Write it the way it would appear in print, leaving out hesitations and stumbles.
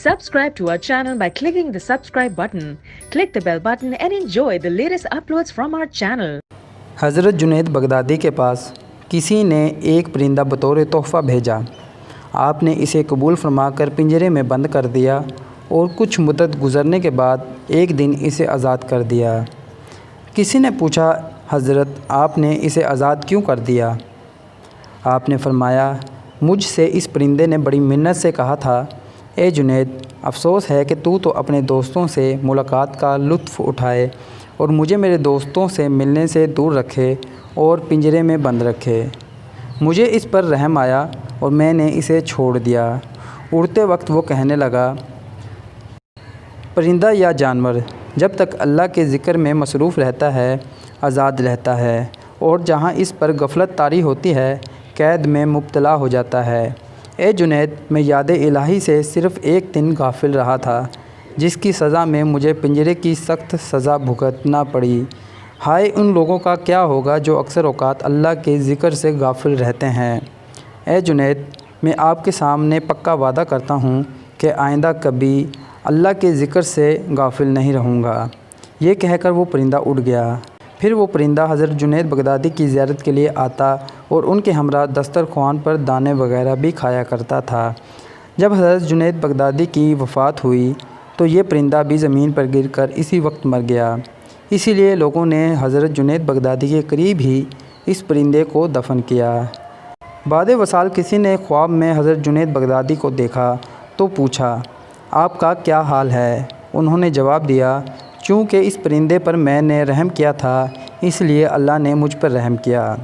Subscribe to our channel by clicking the subscribe button. Click the bell button and enjoy the latest uploads from our channel. حضرت جنید بغدادی کے پاس کسی نے ایک پرندہ بطور تحفہ بھیجا۔ آپ نے اسے قبول فرما کر پنجرے میں بند کر دیا اور کچھ مدت گزرنے کے بعد ایک دن اسے آزاد کر دیا۔ کسی نے پوچھا، حضرت آپ نے اسے آزاد کیوں کر دیا؟ آپ نے فرمایا، مجھ سے اس پرندے نے بڑی منت سے کہا تھا، اے جنید، افسوس ہے کہ تو اپنے دوستوں سے ملاقات کا لطف اٹھائے اور مجھے میرے دوستوں سے ملنے سے دور رکھے اور پنجرے میں بند رکھے۔ مجھے اس پر رحم آیا اور میں نے اسے چھوڑ دیا۔ اڑتے وقت وہ کہنے لگا، پرندہ یا جانور جب تک اللہ کے ذکر میں مصروف رہتا ہے آزاد رہتا ہے، اور جہاں اس پر غفلت طاری ہوتی ہے قید میں مبتلا ہو جاتا ہے۔ اے جنید، میں یاد الہی سے صرف ایک دن غافل رہا تھا، جس کی سزا میں مجھے پنجرے کی سخت سزا بھگتنا پڑی۔ ہائے ان لوگوں کا کیا ہوگا جو اکثر اوقات اللہ کے ذکر سے غافل رہتے ہیں۔ اے جنید، میں آپ کے سامنے پکا وعدہ کرتا ہوں کہ آئندہ کبھی اللہ کے ذکر سے غافل نہیں رہوں گا۔ یہ کہہ کر وہ پرندہ اڑ گیا۔ پھر وہ پرندہ حضرت جنید بغدادی کی زیارت کے لیے آتا اور ان کے ہمراہ دسترخوان پر دانے وغیرہ بھی کھایا کرتا تھا۔ جب حضرت جنید بغدادی کی وفات ہوئی تو یہ پرندہ بھی زمین پر گر کر اسی وقت مر گیا۔ اسی لیے لوگوں نے حضرت جنید بغدادی کے قریب ہی اس پرندے کو دفن کیا۔ بعد وصال کسی نے خواب میں حضرت جنید بغدادی کو دیکھا تو پوچھا، آپ کا کیا حال ہے؟ انہوں نے جواب دیا، چونکہ اس پرندے پر میں نے رحم کیا تھا اس لیے اللہ نے مجھ پر رحم کیا۔